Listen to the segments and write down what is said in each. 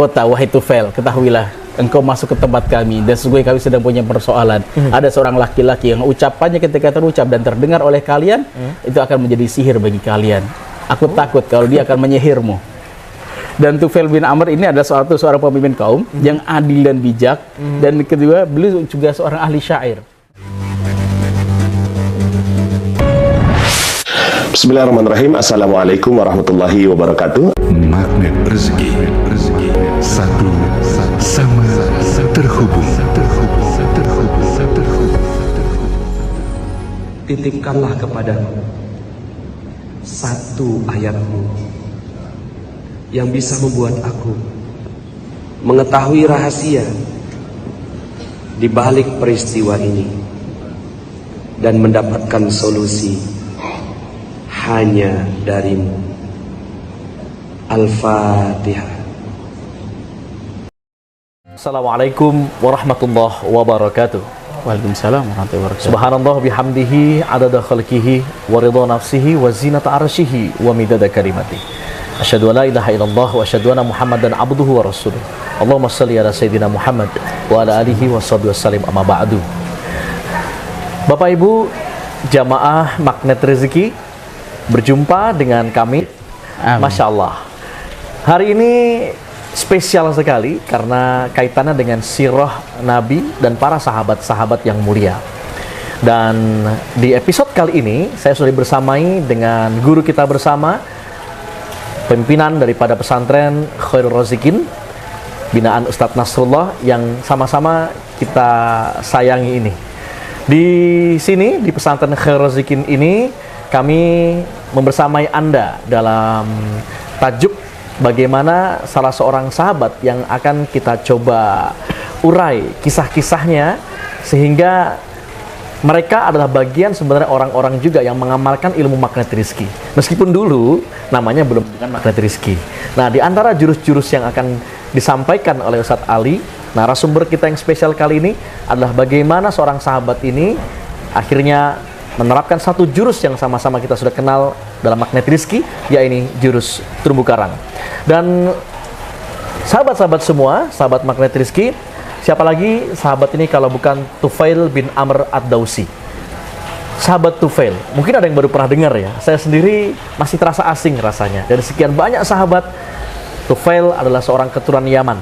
kota, wahai Tufail, ketahuilah engkau masuk ke tempat kami dan sesungguhnya kami sedang punya persoalan. Ada seorang laki-laki yang ucapannya ketika terucap dan terdengar oleh kalian itu akan menjadi sihir bagi kalian. Aku takut kalau dia akan menyihirmu. Dan Tufail bin Amr ini adalah seorang pemimpin kaum yang adil dan bijak, dan kedua beliau juga seorang ahli syair. Bismillahirrahmanirrahim. Assalamualaikum warahmatullahi wabarakatuh. Magnet rezeki, satu sama terhubung. Titipkanlah kepadaku satu ayatmu yang bisa membuat aku mengetahui rahasia di balik peristiwa ini dan mendapatkan solusi hanya darimu. Al-Fatihah. Assalamualaikum warahmatullahi wabarakatuh. Waalaikumsalam warahmatullahi wabarakatuh. Subhanallah bihamdihi adada khalqihi wa ridha nafsihi wa zinata arsyihi wa midada kalimati. Asyhadu an la ilaha illallah wa asyhadu anna Muhammadan abduhu wa rasuluh. Allahumma shalli ala sayyidina Muhammad wa ala alihi wa sahbihi wasallim, amma ba'du. Bapak Ibu jamaah Magnet Rezeki, berjumpa dengan kami. Masya Allah, hari ini spesial sekali karena kaitannya dengan sirah Nabi dan para sahabat-sahabat yang mulia. Dan di episode kali ini saya sudah bersamai dengan guru kita bersama, pimpinan daripada pesantren Khairul Razikin binaan Ustadz Nasrullah yang sama-sama kita sayangi ini. Di sini di pesantren Khairul Razikin ini kami membersamai Anda dalam tajuk bagaimana salah seorang sahabat yang akan kita coba urai kisah-kisahnya, sehingga mereka adalah bagian sebenarnya orang-orang juga yang mengamalkan ilmu magnet rizki, meskipun dulu namanya belum dengan magnet rizki. Nah, di antara jurus-jurus yang akan disampaikan oleh Ustadz Ali, narasumber kita yang spesial kali ini adalah bagaimana seorang sahabat ini akhirnya menerapkan satu jurus yang sama-sama kita sudah kenal dalam magnet rizki, yaitu jurus terumbu karang. Dan sahabat-sahabat semua, sahabat magnet rizki, siapa lagi sahabat ini kalau bukan Tufail bin Amr ad-Dawsi. Sahabat Tufail, mungkin ada yang baru pernah dengar ya. Saya sendiri masih terasa asing rasanya. Dari sekian banyak sahabat, Tufail adalah seorang keturunan Yaman,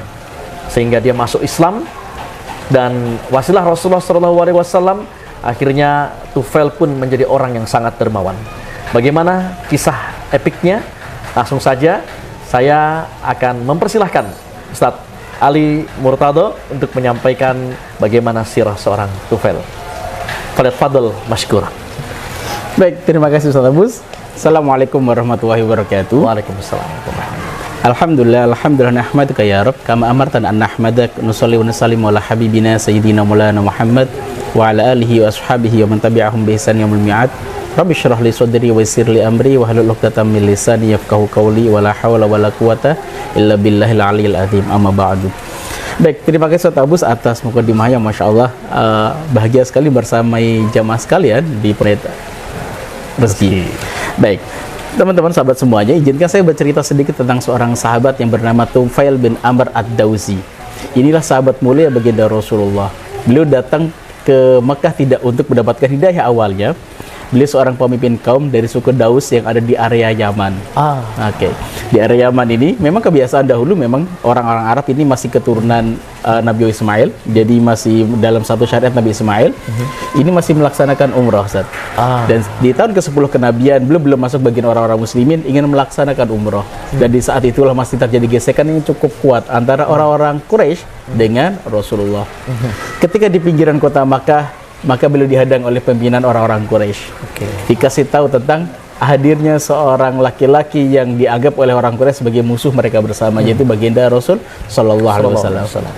sehingga dia masuk Islam dan wasilah Rasulullah SAW. Akhirnya Tufail pun menjadi orang yang sangat dermawan. Bagaimana kisah epiknya? Langsung saja saya akan mempersilahkan Ustadz Ali Murtado untuk menyampaikan bagaimana sirah seorang Tufail. Fadl masykur. Baik, terima kasih Ustaz Abus. Assalamualaikum warahmatullahi wabarakatuh. Waalaikumsalam. Alhamdulillah, alhamdulillah nahmaduka ya Rabb kama amartan an nahmadak nusalli wa nusallimu ala habibina sayyidina maulana Muhammad wa ala alihi wa ashabihi wa man tabi'ahum bi ihsan yaumil mi'ad. Rabbi shrah li sadri wa yassir li amri wa hlul 'uqdatam min lisani yafqahu qawli wa la haula wa la quwata illa billahil aliyyil azim, amma ba'du. Baik, terima kasih Ustaz Abus atas mukadimahnya. Masya Allah, bahagia sekali bersamai jamaah sekalian di Planet Rezeki. Baik, teman-teman sahabat semuanya, izinkan saya bercerita sedikit tentang seorang sahabat yang bernama Tufail bin Amr ad-Dawsi. Inilah sahabat mulia baginda Rasulullah. Beliau datang ke Mekah tidak untuk mendapatkan hidayah awalnya. Beliau seorang pemimpin kaum dari suku Daus yang ada di area Yaman. Oke. Di area Yaman ini memang kebiasaan dahulu, memang orang-orang Arab ini masih keturunan Nabi Ismail. Jadi masih dalam satu syariat Nabi Ismail. Ini masih melaksanakan umrah, Ustaz. Dan di tahun ke-10 kenabian, belum masuk bagian orang-orang muslimin ingin melaksanakan umrah. Dan di saat itulah masih terjadi gesekan yang cukup kuat antara orang-orang Quraisy dengan Rasulullah. Ketika di pinggiran kota Makkah, maka beliau dihadang oleh pimpinan orang-orang Quraisy. Dikasih tahu tentang hadirnya seorang laki-laki yang dianggap oleh orang Quraisy sebagai musuh mereka bersama, yaitu baginda Rasul Sallallahu Alaihi Wasallam.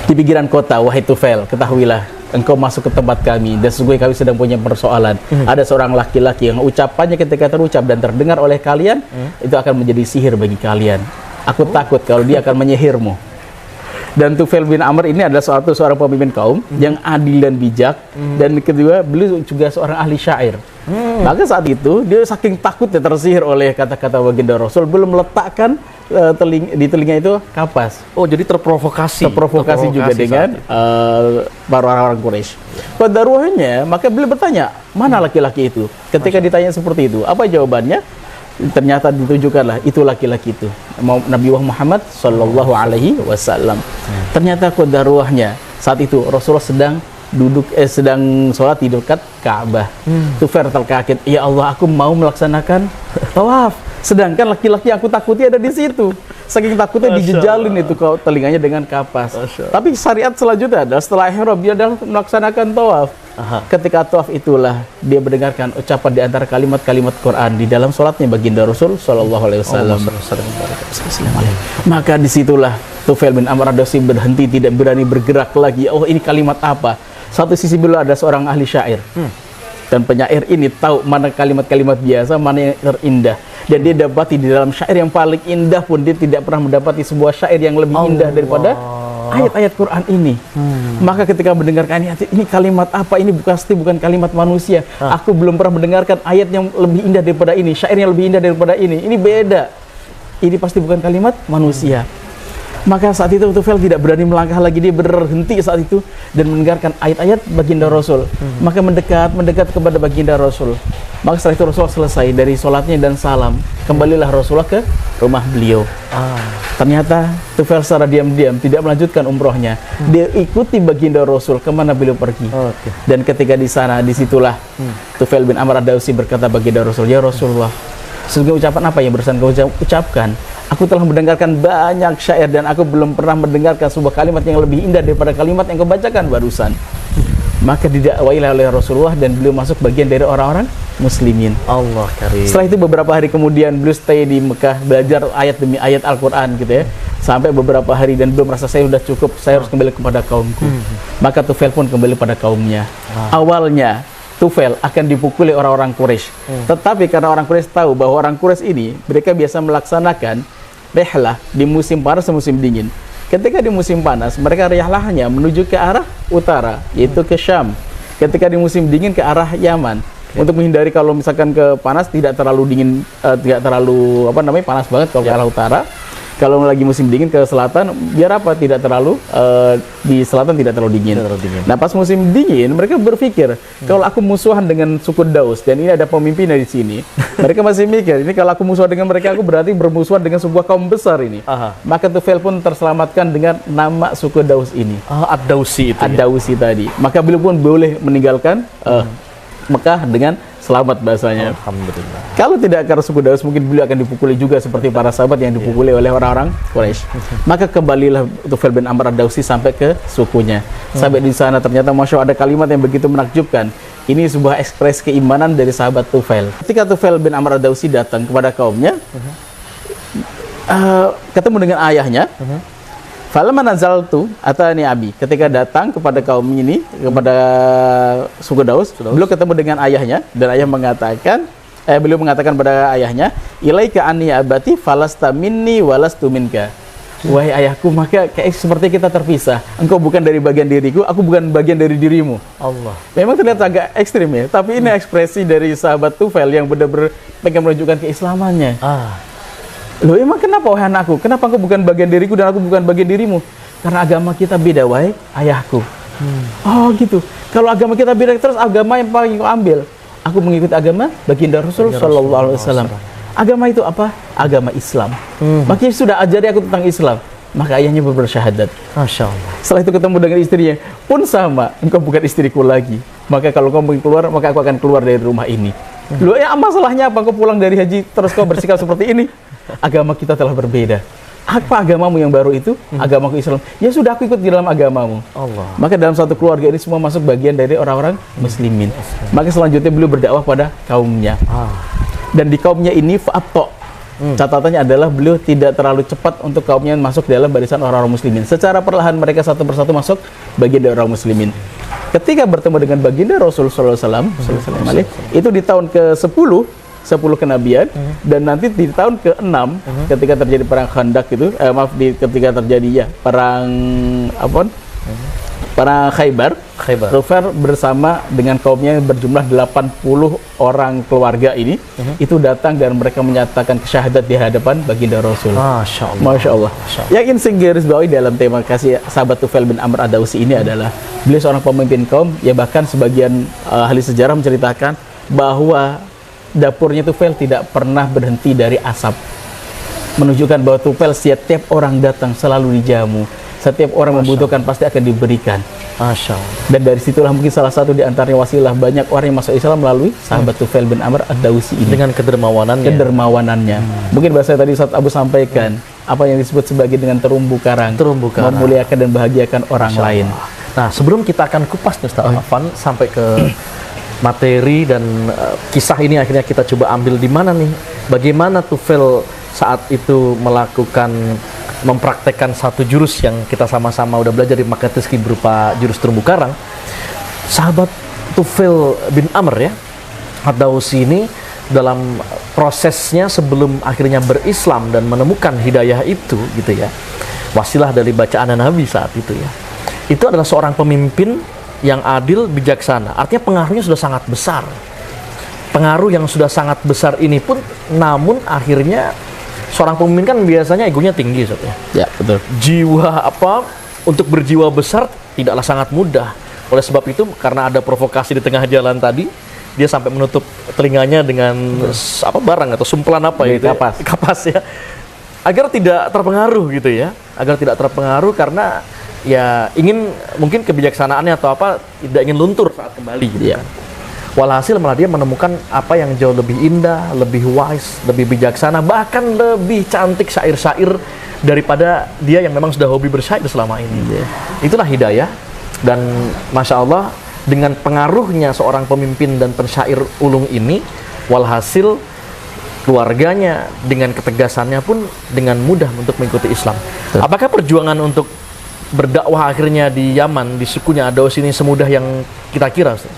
Di pinggiran kota, wahai Tufail, ketahuilah engkau masuk ke tempat kami dan sesungguhnya kami sedang punya persoalan. Ada seorang laki-laki yang ucapannya ketika terucap dan terdengar oleh kalian itu akan menjadi sihir bagi kalian. Aku takut kalau dia akan menyihirmu. Dan Tufail bin Amr ini adalah seorang pemimpin kaum yang adil dan bijak, dan kedua beliau juga seorang ahli syair. Maka saat itu dia saking takutnya tersihir oleh kata-kata baginda Rasul, belum meletakkan di telinga itu kapas. Oh, jadi terprovokasi Juga dengan para orang-orang Quraisy. Qadaruhnya, maka beliau bertanya, mana laki-laki itu? Ketika ditanya seperti itu, apa jawabannya? Ternyata ditunjukkanlah itu laki-laki itu, Nabi Muhammad Sallallahu Alaihi Wasallam. Ternyata qadaruhnya saat itu Rasulullah sedang sholat di dekat Ka'bah. Tufail terkaget, ya Allah, aku mau melaksanakan tawaf, sedangkan laki-laki yang aku takuti ada di situ. Saking takutnya dijejalin itu telinganya dengan kapas. Tapi syariat selanjutnya adalah setelah ihram dia adalah melaksanakan tawaf. Ketika tawaf itulah dia mendengarkan ucapan di antara kalimat-kalimat Quran di dalam sholatnya baginda Rasul Sallallahu Alaihi Wasallam. Maka disitulah Tufail bin Amr ad-Dawsi berhenti, tidak berani bergerak lagi. Oh, ini kalimat apa? Satu sisi beliau ada seorang ahli syair, dan penyair ini tahu mana kalimat-kalimat biasa, mana yang terindah, dan dia dapati di dalam syair yang paling indah pun dia tidak pernah mendapati sebuah syair yang lebih indah daripada ayat-ayat Quran ini. Maka ketika mendengarkan ini kalimat apa, ini pasti bukan kalimat manusia. Aku belum pernah mendengarkan ayat yang lebih indah daripada ini, syair yang lebih indah daripada ini beda, ini pasti bukan kalimat manusia. Maka saat itu Tufail tidak berani melangkah lagi, dia berhenti saat itu dan mendengarkan ayat-ayat baginda Rasul. Maka mendekat kepada baginda Rasul. Maka setelah itu Rasulullah selesai dari sholatnya dan salam, kembalilah Rasulullah ke rumah beliau. Ternyata Tufail secara diam-diam tidak melanjutkan umrohnya. Dia ikuti baginda Rasul kemana beliau pergi. Dan ketika di sana, disitulah Tufail bin Amr ad-Dawsi berkata baginda Rasul, ya Rasulullah, sesungguhnya ucapan apa yang barusan kau ucapkan? Aku telah mendengarkan banyak syair dan aku belum pernah mendengarkan sebuah kalimat yang lebih indah daripada kalimat yang kau bacakan barusan. Maka didakwailah oleh Rasulullah dan beliau masuk bagian dari orang-orang muslimin. Allah karim. Setelah itu beberapa hari kemudian beliau stay di Mekah, belajar ayat demi ayat Al-Quran gitu ya, sampai beberapa hari, dan beliau merasa saya sudah cukup, saya harus kembali kepada kaumku. Maka Tufail pun kembali pada kaumnya. Awalnya Tufail akan dipukuli orang-orang Quraisy. Tetapi karena orang Quraisy tahu bahwa orang Quraisy ini mereka biasa melaksanakan rihlah di musim panas dan musim dingin. Ketika di musim panas, mereka rihlahnya menuju ke arah utara, yaitu ke Syam. Ketika di musim dingin ke arah Yaman. Untuk menghindari kalau misalkan ke panas tidak terlalu dingin, tidak terlalu panas banget kalau ke arah utara. Kalau lagi musim dingin ke selatan, biar apa? Tidak terlalu di selatan tidak terlalu dingin. Nah, pas musim dingin mereka berpikir, kalau aku musuhan dengan suku Daus dan ini ada pemimpinnya di sini, mereka masih mikir, ini kalau aku musuhan dengan mereka, aku berarti bermusuhan dengan sebuah kaum besar ini. Maka Tufail pun terselamatkan dengan nama suku Daus ini. Ad-Dawsi itu. Ad-Dawsi tadi. Maka beliau pun boleh meninggalkan Mekah dengan selamat bahasanya. Alhamdulillah. Kalau tidak karena suku Daus, mungkin beliau akan dipukuli juga seperti para sahabat yang dipukuli oleh orang-orang Quraisy. Maka kembalilah Tufail bin Amr ad-Dawsi sampai ke sukunya. Sampai di sana ternyata Masya Allah ada kalimat yang begitu menakjubkan. Ini sebuah ekspresi keimanan dari sahabat Tufail. Ketika Tufail bin Amr ad-Dawsi datang kepada kaumnya, ketemu dengan ayahnya, falamma nazaltu atani abi, ketika datang kepada kaum ini, kepada suku Daus, beliau ketemu dengan ayahnya dan ayah mengatakan, beliau mengatakan pada ayahnya, ilaika anni abati falasta minni walastu minka. Wahai ayahku, maka kayak seperti kita terpisah. Engkau bukan dari bagian diriku, aku bukan bagian dari dirimu. Allah. Memang terlihat agak ekstrim ya, tapi ini ekspresi dari sahabat Tufail yang benar-benar pengen menunjukkan keislamannya. Loh, emang kenapa wahai anakku? Kenapa engkau bukan bagian diriku dan aku bukan bagian dirimu? Karena agama kita beda, wahai ayahku. Oh gitu. Kalau agama kita beda, terus agama yang paling kau ambil? Aku mengikuti agama baginda Rasul Sallallahu Alaihi Wasallam. Agama itu apa? Agama Islam. Makanya sudah ajari aku tentang Islam. Maka ayahnya bersyahadat. Masya Allah. Setelah itu ketemu dengan istrinya, pun sama. Engkau bukan istriku lagi. Maka kalau kau mau keluar, maka aku akan keluar dari rumah ini. Loh, ya masalahnya apa? Kau pulang dari haji terus kau bersikap seperti ini? Agama kita telah berbeda. Apa agamamu yang baru itu? Agamaku Islam. Ya sudah, aku ikut di dalam agamamu. Allah. Maka dalam satu keluarga ini semua masuk bagian dari orang-orang muslimin. Maka selanjutnya beliau berdakwah pada kaumnya. Dan di kaumnya ini fa'ato. Catatannya adalah beliau tidak terlalu cepat untuk kaumnya masuk dalam barisan orang-orang muslimin. Secara perlahan mereka satu persatu masuk bagian dari orang muslimin. Ketika bertemu dengan baginda Rasul sallallahu alaihi wasallam, itu di tahun ke-10 kenabian, dan nanti di tahun ke-6 ketika terjadi perang Khandaq itu, ketika terjadi perang Para Khaybar, Khaybar. Tufail bersama dengan kaumnya yang berjumlah 80 orang keluarga ini, itu datang dan mereka menyatakan kesyahadat di hadapan baginda Rasul. Masya Allah. Masya Allah. Yang ingin saya garis bawahi dalam tema kasih sahabat Tufail bin Amr Ad-Dawsi ini adalah beliau seorang pemimpin kaum, ya bahkan sebagian ahli sejarah menceritakan bahwa dapurnya Tufail tidak pernah berhenti dari asap, menunjukkan bahwa Tufail setiap orang datang selalu dijamu, setiap orang membutuhkan pasti akan diberikan. Masya Allah. Dan dari situlah mungkin salah satu di antaranya wasilah banyak orang yang masuk Islam melalui sahabat Tufail bin Amr Ad-Dawsi ini. Dengan kedermawanannya. Mungkin bahasa tadi Ustaz Abu sampaikan, apa yang disebut sebagai dengan terumbu karang, memuliakan dan bahagiakan orang lain. Nah, sebelum kita akan kupas nih Ustaz Afan sampai ke materi dan kisah ini, akhirnya kita coba ambil di mana nih, bagaimana Tufail saat itu mempraktekkan satu jurus yang kita sama-sama udah belajar di Makkah Rizki berupa jurus terumbu karang. Sahabat Tufail bin Amr ya Ad-Dawsi ini dalam prosesnya sebelum akhirnya berislam dan menemukan hidayah itu gitu ya, wasilah dari bacaan Nabi saat itu ya, itu adalah seorang pemimpin yang adil, bijaksana. Artinya pengaruhnya sudah sangat besar. Pengaruh yang sudah sangat besar ini pun, namun akhirnya seorang pemimpin kan biasanya egonya tinggi, Ustaz ya. Ya, betul. Jiwa untuk berjiwa besar tidaklah sangat mudah. Oleh sebab itu, karena ada provokasi di tengah jalan tadi, dia sampai menutup telinganya dengan barang atau sumpelan kapas ya, agar tidak terpengaruh gitu ya, agar tidak terpengaruh karena ya ingin mungkin kebijaksanaannya atau tidak ingin luntur saat kembali gitu kan. Walhasil malah dia menemukan apa yang jauh lebih indah, lebih wise, lebih bijaksana, bahkan lebih cantik syair-syair daripada dia yang memang sudah hobi bersyair selama ini. Itulah hidayah. Dan Masya Allah, dengan pengaruhnya seorang pemimpin dan pensyair ulung ini, walhasil keluarganya dengan ketegasannya pun dengan mudah untuk mengikuti Islam. Apakah perjuangan untuk berdakwah akhirnya di Yaman, di sukunya Ad-Dawsi ini semudah yang kita kira, Ustaz?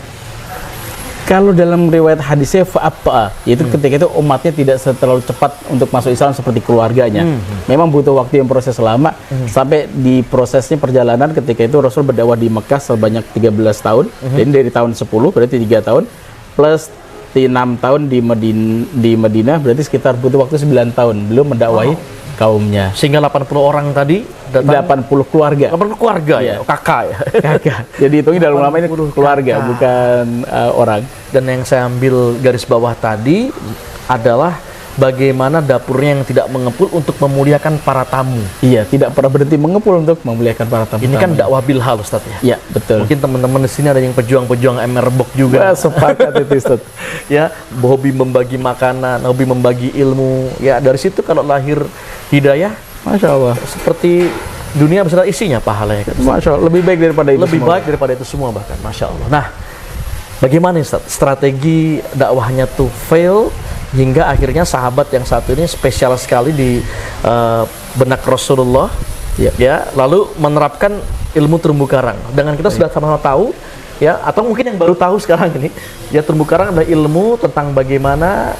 Kalau dalam riwayat hadisnya fa'abta'a, yaitu ketika itu umatnya tidak terlalu cepat untuk masuk Islam seperti keluarganya. Memang butuh waktu yang proses lama, sampai di prosesnya perjalanan ketika itu Rasul berdakwah di Mekah sebanyak 13 tahun, jadi dari tahun 10 berarti 3 tahun, plus 6 tahun di Madinah, berarti sekitar butuh waktu 9 tahun belum mendakwahi kaumnya. Sehingga 80 orang tadi datang, 80 keluarga. 80 keluarga ya, kakak ya. Kakak. Jadi hitungnya dalam lama ini keluarga, bukan orang. Dan yang saya ambil garis bawah tadi adalah bagaimana dapurnya yang tidak mengepul untuk memuliakan para tamu. Iya, tidak pernah berhenti mengepul untuk memuliakan para tamu. Ini kan dakwah bilhal, Ustaz ya. Iya, betul. Mungkin teman-teman di sini ada yang pejuang-pejuang MR Box juga. Wah, sepakat itu, Ustaz. Ya, hobi membagi makanan, hobi membagi ilmu. Ya, dari situ kalau lahir hidayah, Masya Allah. Seperti dunia beserta isinya pahalanya kan. Masya Allah, lebih baik daripada itu lebih semua. baik daripada itu semua bahkan, Masya Allah. Nah, bagaimana Ustaz strategi dakwahnya Tufail hingga akhirnya sahabat yang satu ini spesial sekali di benak Rasulullah ya, lalu menerapkan ilmu terumbu karang. Dengan kita sudah sama-sama tahu ya, atau mungkin yang baru tahu sekarang ini ya, terumbu karang adalah ilmu tentang bagaimana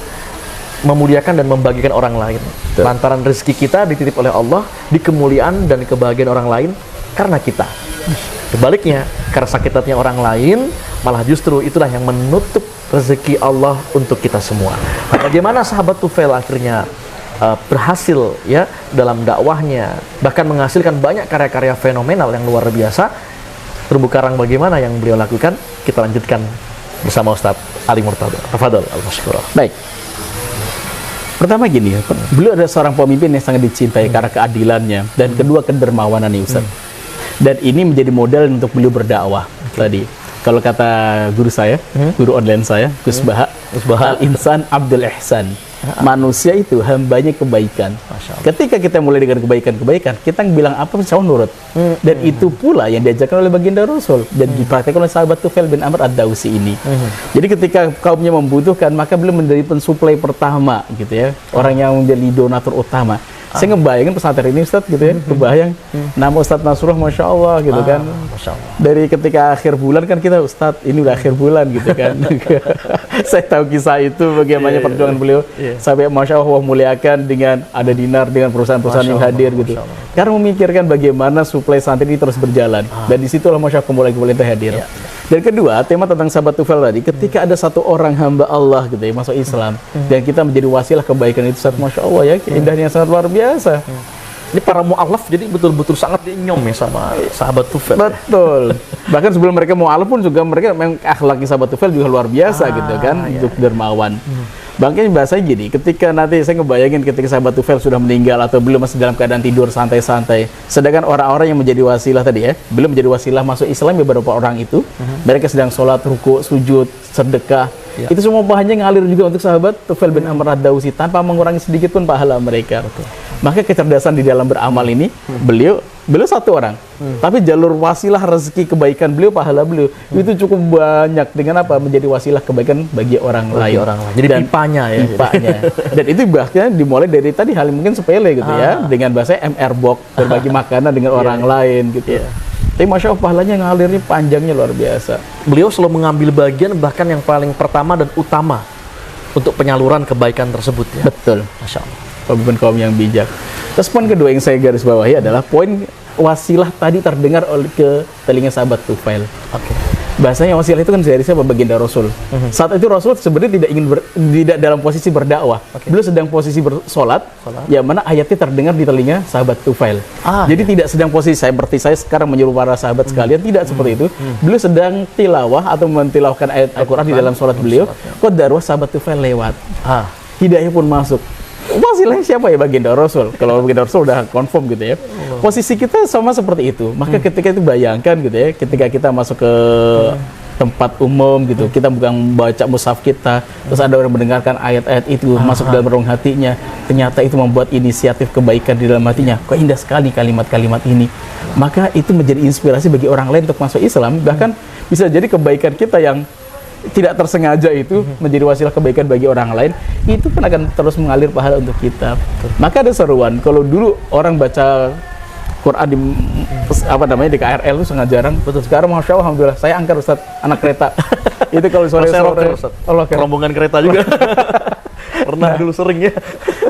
memuliakan dan membagikan orang lain. Lantaran rezeki kita dititip oleh Allah, di kemuliaan dan kebahagiaan orang lain karena kita. Sebaliknya, karena sakit hatinya orang lain, malah justru itulah yang menutup rezeki Allah untuk kita semua. Nah, bagaimana sahabat Tufail akhirnya berhasil ya dalam dakwahnya, bahkan menghasilkan banyak karya-karya fenomenal yang luar biasa. Terumbu karang bagaimana yang beliau lakukan? Kita lanjutkan bersama Ustaz Ali Murtada. Tafadhol al-mashkurah. Baik. Pertama gini, beliau adalah seorang pemimpin yang sangat dicintai karena keadilannya, dan kedua kedermawanannya, Ustaz. Dan ini menjadi modal untuk beliau berdakwah. Tadi, kalau kata guru saya, guru online saya, Gus Baha, al-insan Abdul Ihsan. Manusia itu hambanya kebaikan. Ketika kita mulai dengan kebaikan-kebaikan, kita bilang apa insya Allah nurut. Dan itu pula yang diajarkan oleh baginda Rasul dan dipraktikkan oleh sahabat Tufail bin Amr Ad-Dawsi ini. Jadi ketika kaumnya membutuhkan, maka beliau menjadi pensuplai pertama gitu ya, orang yang menjadi donatur utama. Saya ngebayangin pesantren ini Ustadz gitu ya, kebayang nama Ustadz Nasrullah Masya Allah gitu kan. Masya Allah. Dari ketika akhir bulan kan kita Ustadz ini udah akhir bulan gitu kan. Saya tahu kisah itu bagaimana perjuangan beliau sampai Masya Allah muliakan dengan ada dinar dengan perusahaan-perusahaan yang hadir gitu. Karena memikirkan bagaimana suplai santri ini terus berjalan dan disitulah Masya Allah pemerintah hadir. Dan kedua, tema tentang sahabat tufel tadi, ketika ada satu orang hamba Allah gitu ya, masuk Islam, dan kita menjadi wasilah kebaikan itu, Masya Allah ya, indahnya sangat luar biasa. Ini para mu'alaf jadi betul-betul sangat dinyom ya sama sahabat tufel. Betul. Bahkan sebelum mereka mu'alaf pun juga mereka memang akhlaki sahabat tufel juga luar biasa gitu kan, untuk dermawan. Bangkanya bahasanya gini, ketika nanti saya ngebayangin ketika sahabat tufel sudah meninggal atau belum masih dalam keadaan tidur santai-santai, sedangkan orang-orang yang menjadi wasilah tadi ya, belum menjadi wasilah masuk Islam beberapa orang itu, mereka sedang sholat, ruku, sujud, sedekah, itu semua pahalanya ngalir juga untuk sahabat Tufail bin Amr ad-Dawsi tanpa mengurangi sedikit pun pahala mereka. Maka kecerdasan di dalam beramal ini, beliau satu orang, tapi jalur wasilah rezeki kebaikan beliau, pahala beliau itu cukup banyak dengan apa? Menjadi wasilah kebaikan bagi orang lain. Jadi pipanya ya. Pipanya. Dan itu bahkan dimulai dari tadi hal mungkin sepele gitu ya, dengan bahasa MR Box, berbagi makanan dengan orang lain gitu. Tapi Masya Allah pahalanya ngalirnya panjangnya luar biasa. Beliau selalu mengambil bagian bahkan yang paling pertama dan utama untuk penyaluran kebaikan tersebut ya. Betul. Masya Allah. Pemimpin kaum yang bijak. Terus poin kedua yang saya garis bawahi adalah poin wasilah tadi terdengar oleh ke telinga sahabat Tufail. Oke. Bahasanya wasilah itu kan dari siapa? Baginda Rasul. Saat itu Rasul sebenarnya tidak dalam posisi berdakwah. Beliau sedang posisi bersolat, yang mana ayatnya terdengar di telinga sahabat Tufail. Jadi tidak sedang posisi seperti saya sekarang menyuruh para sahabat sekalian, tidak seperti itu. Beliau sedang tilawah atau mentilawahkan ayat Al-Quran di dalam solat beliau. Kok darwah sahabat Tufail lewat. Hidayah pun masuk. Wasilahnya siapa ya? Baginda Rasul. Kalau Baginda Rasul udah confirm gitu ya. Posisi kita sama seperti itu. Maka ketika itu bayangkan gitu ya, ketika kita masuk ke tempat umum gitu, kita bukan baca mushaf kita, terus ada orang mendengarkan ayat-ayat itu masuk dalam relung hatinya, ternyata itu membuat inisiatif kebaikan di dalam hatinya. Kok indah sekali kalimat-kalimat ini. Maka itu menjadi inspirasi bagi orang lain untuk masuk Islam. Bahkan bisa jadi kebaikan kita yang tidak tersengaja itu menjadi wasilah kebaikan bagi orang lain, itu pun akan terus mengalir pahala untuk kita. Maka ada seruan, kalau dulu orang baca Quran di di KRL itu sangat jarang. Betul. Sekarang Masya Allah, alhamdulillah saya angkat Ustaz anak kereta. Itu kalau sore-sore rombongan kereta juga. Pernah dulu sering ya.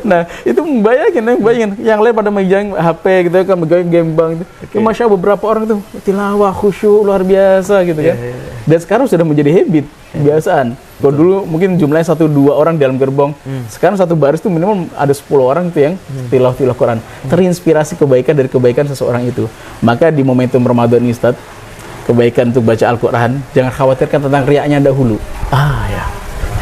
Nah, itu bayangin yang lain pada megang HP gitu kan, megang gembang gitu. Masya Allah beberapa orang tuh tilawah khusyuk luar biasa gitu kan. Dan sekarang sudah menjadi habit, kebiasaan. Kalau dulu mungkin jumlahnya 1-2 orang dalam gerbong. Sekarang satu baris tuh minimal ada 10 orang tuh yang tilawah Quran. Terinspirasi kebaikan dari kebaikan seseorang itu. Maka di momentum Ramadan ini Ustaz, kebaikan untuk baca Al-Quran, jangan khawatirkan tentang riaknya dahulu.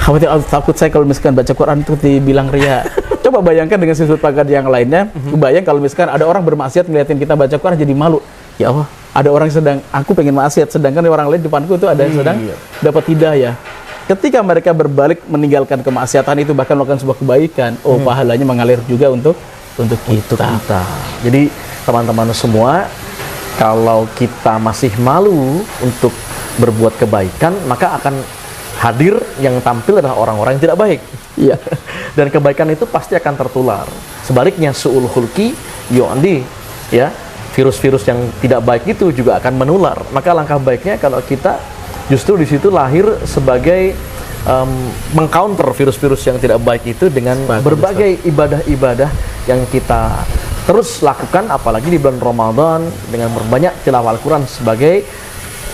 Khawatir takut saya kalau misalkan baca Quran itu dibilang ria. Coba bayangkan dengan sudut pandang yang lainnya. Bayang kalau misalkan ada orang bermaksiat ngeliatin kita baca Quran jadi malu. Ya Allah, ada orang yang sedang, aku pengen maksiat, sedangkan orang lain di depanku itu ada yang sedang dapat hidayah. Ketika mereka berbalik meninggalkan kemaksiatan itu, bahkan melakukan sebuah kebaikan, pahalanya mengalir juga untuk kita. Jadi teman-teman semua, kalau kita masih malu untuk berbuat kebaikan, maka akan hadir yang tampil adalah orang-orang yang tidak baik. Iya. Dan kebaikan itu pasti akan tertular. Sebaliknya su'ul khulqi yu'di, ya. Virus-virus yang tidak baik itu juga akan menular. Maka langkah baiknya kalau kita justru di situ lahir sebagai mengcounter virus-virus yang tidak baik itu dengan berbagai ibadah-ibadah yang kita terus lakukan, apalagi di bulan Ramadan dengan berbanyak tilawah Al-Quran sebagai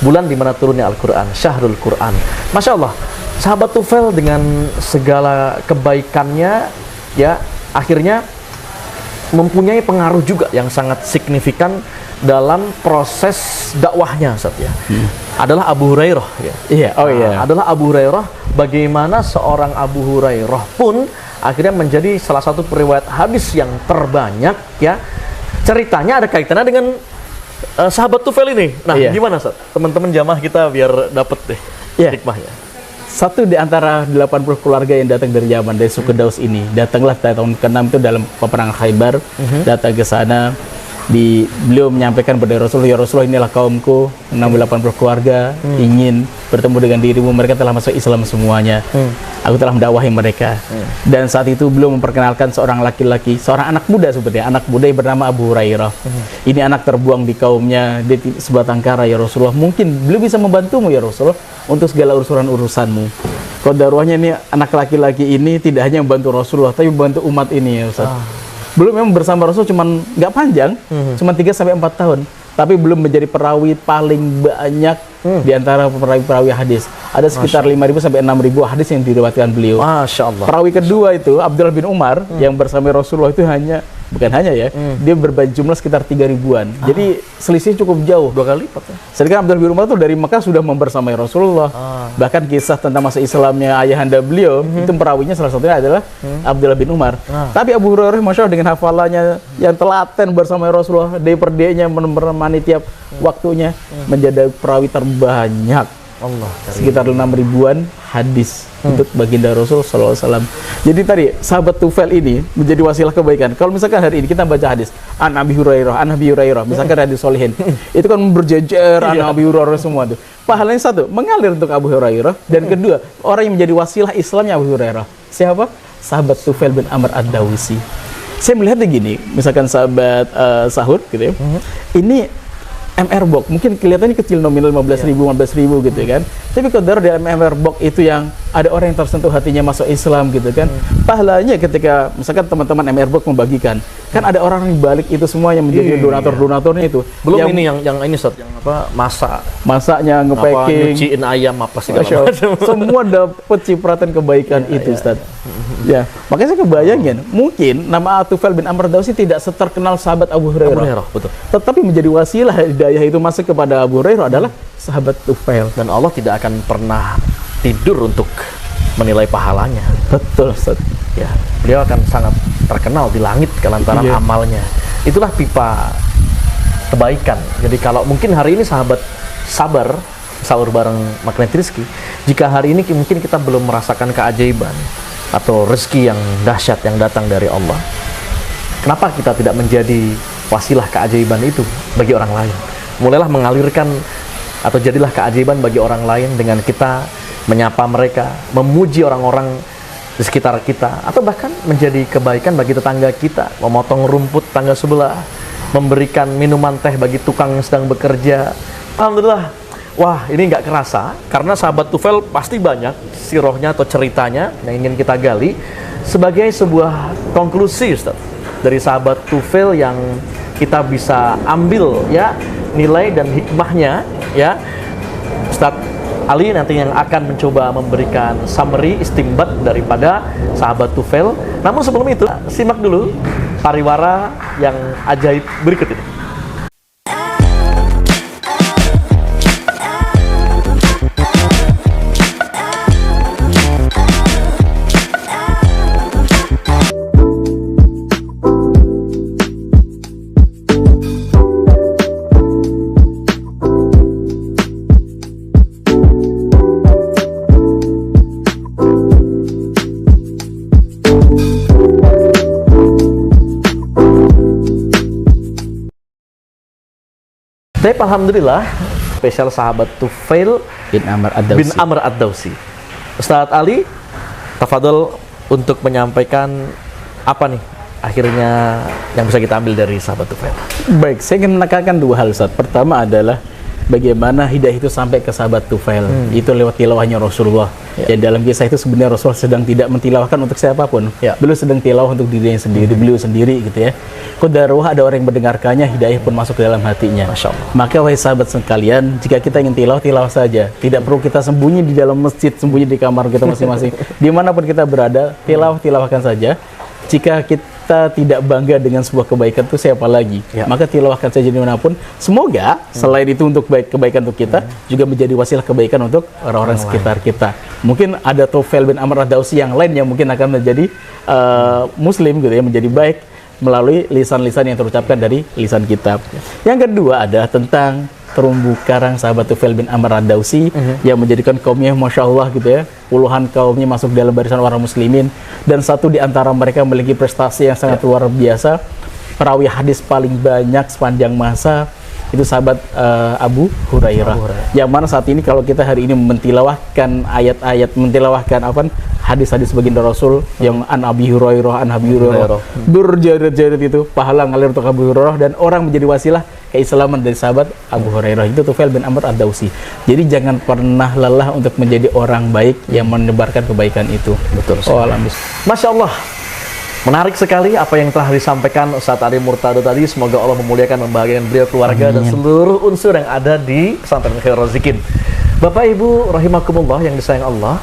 bulan di mana turunnya Al-Quran, Syahrul Quran. Masya Allah, sahabat Tufail dengan segala kebaikannya, ya akhirnya mempunyai pengaruh juga yang sangat signifikan dalam proses dakwahnya, Ustaz ya. Adalah Abu Hurairah. Ya. Adalah Abu Hurairah. Bagaimana seorang Abu Hurairah pun akhirnya menjadi salah satu periwayat hadis yang terbanyak, ya. Ceritanya ada kaitannya dengan sahabat Tufail ini. Nah, gimana Ustaz? Teman-teman jamaah kita biar dapat deh hikmahnya. Satu di antara 80 keluarga yang datang dari Yaman, dari suku Daus ini, datanglah tahun ke-6 itu dalam peperangan Khaybar, datang ke sana. Beliau menyampaikan kepada Rasulullah, ya Rasulullah, inilah kaumku, 80 keluarga, ingin bertemu dengan dirimu, mereka telah masuk Islam semuanya. Aku telah mendakwahi mereka. Dan saat itu beliau memperkenalkan seorang laki-laki, seorang anak muda sebetulnya, anak muda yang bernama Abu Hurairah. Ini anak terbuang di kaumnya, dia sebatang kara ya Rasulullah. Mungkin beliau bisa membantumu ya Rasulullah untuk segala urusanmu. Qadarullah ini anak laki-laki ini tidak hanya membantu Rasulullah, tapi membantu umat ini ya Ustaz. Belum memang bersama Rasul cuman nggak panjang, cuma 3-4 tahun. Tapi belum menjadi perawi paling banyak di antara perawi hadis. Ada sekitar 5.000 sampai 6.000 hadis yang diriwayatkan beliau. Masya Allah. Perawi kedua itu Abdullah bin Umar yang bersama Rasulullah itu bukan hanya ya, dia berjumlah sekitar 3.000-an. Jadi selisih cukup jauh, 2 kali lipat. Sedangkan Abdullah bin Umar itu dari Mekah sudah membersamai Rasulullah. Bahkan kisah tentang masa Islamnya ayahanda beliau itu perawinya salah satunya adalah Abdullah bin Umar. Tapi Abu Hurairah Masya Allah dengan hafalannya yang telaten bersama Rasulullah, day per day-nya menemani tiap waktunya, menjadi perawi terbanyak. Sekitar 6.000-an hadis untuk baginda Rasul SAW. Jadi tadi sahabat Tufail ini menjadi wasilah kebaikan. Kalau misalkan hari ini kita baca hadis an Abi Hurairah, misalkan hadis solihin, itu kan berjejer an Abi Hurairah semua tuh. Pahalanya satu, mengalir untuk Abu Hurairah, dan kedua, orang yang menjadi wasilah Islamnya Abu Hurairah. Siapa? Sahabat Tufail bin Amr ad-Dawsi. Saya melihatnya gini, misalkan sahabat Sahur gitu ya. Ini MR box mungkin kelihatannya kecil, nominal 15.000 gitu kan, tapi kalau di MR box itu yang ada orang yang tersentuh hatinya masuk Islam gitu kan, pahalanya ketika misalkan teman-teman MR box membagikan, kan ada orang yang balik itu semua yang menjadi donaturnya itu. Belum yang ini Ustaz, yang apa, masaknya, nge-packing, nyuciin ayam apa segala macam. Semua dapat cipratan kebaikan itu Ustaz. Ya, makanya saya kebayangin, mungkin nama Tufail bin Amr ad-Dawsi tidak seterkenal sahabat Abu Hurairah. Betul. Tetapi menjadi wasilah hidayah itu masuk kepada Abu Hurairah adalah sahabat Tufail. Dan Allah tidak akan pernah tidur untuk menilai pahalanya. Betul, Ustaz. Ya, beliau akan sangat terkenal di langit kelantaran amalnya. Itulah pipa kebaikan. Jadi kalau mungkin hari ini sahabat sabar sahur bareng Magnet Rizki, jika hari ini mungkin kita belum merasakan keajaiban atau rezeki yang dahsyat yang datang dari Allah, kenapa kita tidak menjadi wasilah keajaiban itu bagi orang lain? Mulailah mengalirkan atau jadilah keajaiban bagi orang lain dengan kita menyapa mereka, memuji orang-orang di sekitar kita, atau bahkan menjadi kebaikan bagi tetangga kita, memotong rumput tangga sebelah, memberikan minuman teh bagi tukang yang sedang bekerja. Alhamdulillah. Wah, ini nggak kerasa, karena sahabat Tufail pasti banyak sirohnya atau ceritanya yang ingin kita gali sebagai sebuah konklusi, Ustaz, dari sahabat Tufail yang kita bisa ambil ya nilai dan hikmahnya ya. Ustaz Ali nanti yang akan mencoba memberikan summary istimbat daripada sahabat Tufail. Namun sebelum itu, simak dulu pariwara yang ajaib berikut ini. Tapi alhamdulillah, spesial sahabat Tufail bin Amr ad-Dawsi. Ustaz Ali, tafadhol untuk menyampaikan apa nih akhirnya yang bisa kita ambil dari sahabat Tufail. Baik, saya ingin menekankan 2 hal, Ustaz. Pertama adalah bagaimana hidayah itu sampai ke sahabat Tufail. Itu lewat tilawahnya Rasulullah. Dan dalam kisah itu sebenarnya Rasul sedang tidak mentilawahkan untuk siapapun. Beliau sedang tilawah untuk dirinya sendiri, beliau sendiri gitu ya. Qadarullah ada orang yang mendengarkannya, hidayah pun masuk ke dalam hatinya. Masya Allah. Maka wahai sahabat sekalian, jika kita ingin tilawah saja. Tidak perlu kita sembunyi di dalam masjid, sembunyi di kamar kita masing-masing. Dimanapun kita berada, tilawahkan saja. Jika kita tidak bangga dengan sebuah kebaikan itu siapa lagi? Maka tilawahkan saja dimanapun. Semoga selain itu untuk kebaikan untuk kita, juga menjadi wasilah kebaikan untuk orang-orang sekitar kita. Mungkin ada Tufail bin Amr ad-Dawsi yang lain yang mungkin akan menjadi muslim gitu ya, menjadi baik melalui lisan-lisan yang terucapkan dari lisan kita. Yang kedua ada tentang terumbu karang sahabat Tufail bin Amr ad-Dawsi yang menjadikan kaumnya Masya Allah gitu ya, puluhan kaumnya masuk dalam barisan orang muslimin, dan satu di antara mereka memiliki prestasi yang sangat luar biasa, perawi hadis paling banyak sepanjang masa, itu sahabat Abu Hurairah. Yang mana saat ini kalau kita hari ini mentilawahkan ayat-ayat, mentilawahkan hadis-hadis baginda Rasul yang an Abi Hurairah berjaret-jaret itu pahala ngalir untuk Abu Hurairah dan orang menjadi wasilah keislaman dari sahabat Abu Hurairah itu Tufail bin Amr ad-Dausi. Jadi jangan pernah lelah untuk menjadi orang baik yang menebarkan kebaikan itu. Betul. Masya Allah. Menarik sekali apa yang telah disampaikan Ustadz Ali Murtado tadi. Semoga Allah memuliakan, membahagiakan beliau, keluarga, dan seluruh unsur yang ada di pesantren Khairul Razikin. Bapak Ibu rahimakumullah yang disayang Allah,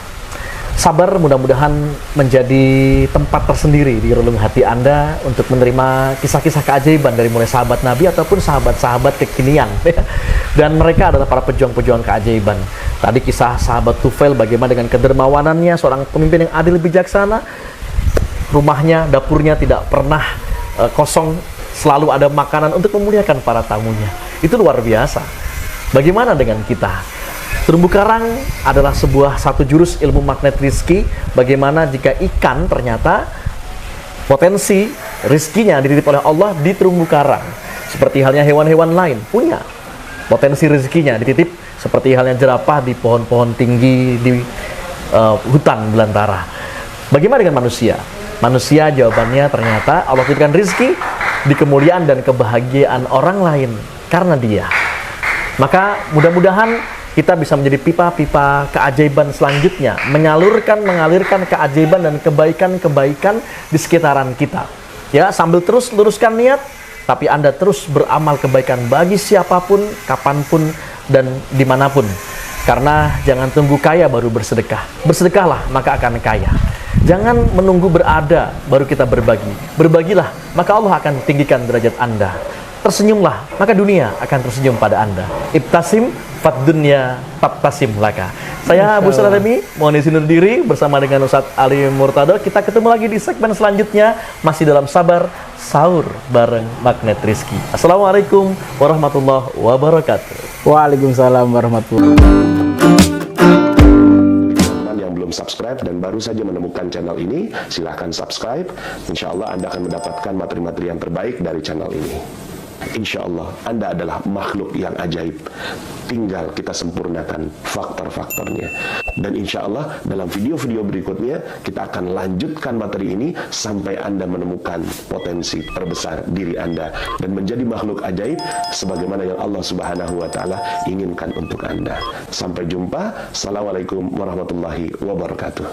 sabar mudah-mudahan menjadi tempat tersendiri di relung hati Anda untuk menerima kisah-kisah keajaiban dari mulai sahabat Nabi ataupun sahabat-sahabat kekinian. Dan mereka adalah para pejuang-pejuang keajaiban. Tadi kisah sahabat Tufail bagaimana dengan kedermawanannya, seorang pemimpin yang adil bijaksana. Rumahnya, dapurnya tidak pernah kosong, selalu ada makanan untuk memuliakan para tamunya. Itu luar biasa. Bagaimana dengan kita? Terumbu karang adalah satu jurus ilmu magnet rizki. Bagaimana jika ikan ternyata potensi rizkinya dititip oleh Allah di terumbu karang. Seperti halnya hewan-hewan lain punya potensi rizkinya dititip, seperti halnya jerapah di pohon-pohon tinggi di hutan belantara. Bagaimana dengan manusia? Manusia jawabannya ternyata Allah titipkan rizki di kemuliaan dan kebahagiaan orang lain karena dia. Maka mudah-mudahan kita bisa menjadi pipa-pipa keajaiban selanjutnya, mengalirkan keajaiban dan kebaikan-kebaikan di sekitaran kita. Ya, sambil terus luruskan niat, tapi Anda terus beramal kebaikan bagi siapapun, kapanpun, dan dimanapun. Karena jangan tunggu kaya baru bersedekah. Bersedekahlah, maka akan kaya. Jangan menunggu berada baru kita berbagi. Berbagilah, maka Allah akan tinggikan derajat Anda. Tersenyumlah, maka dunia akan tersenyum pada Anda. Ibtasim fad dunya tabtasim laka. Saya Abu Saladami, mohon izin undur diri bersama dengan Ustadz Ali Murtado. Kita ketemu lagi di segmen selanjutnya, masih dalam Sabar Sahur bareng Magnet Rizki. Assalamualaikum warahmatullahi wabarakatuh. Waalaikumsalam warahmatullahi wabarakatuh. Subscribe dan baru saja menemukan channel ini, silahkan subscribe. Insya Allah Anda akan mendapatkan materi-materi yang terbaik dari channel ini. Insya Allah Anda adalah makhluk yang ajaib, tinggal kita sempurnakan faktor-faktornya. Dan insya Allah dalam video-video berikutnya kita akan lanjutkan materi ini sampai Anda menemukan potensi terbesar diri Anda dan menjadi makhluk ajaib sebagaimana yang Allah Subhanahu wa Ta'ala inginkan untuk Anda. Sampai jumpa. Assalamualaikum warahmatullahi wabarakatuh.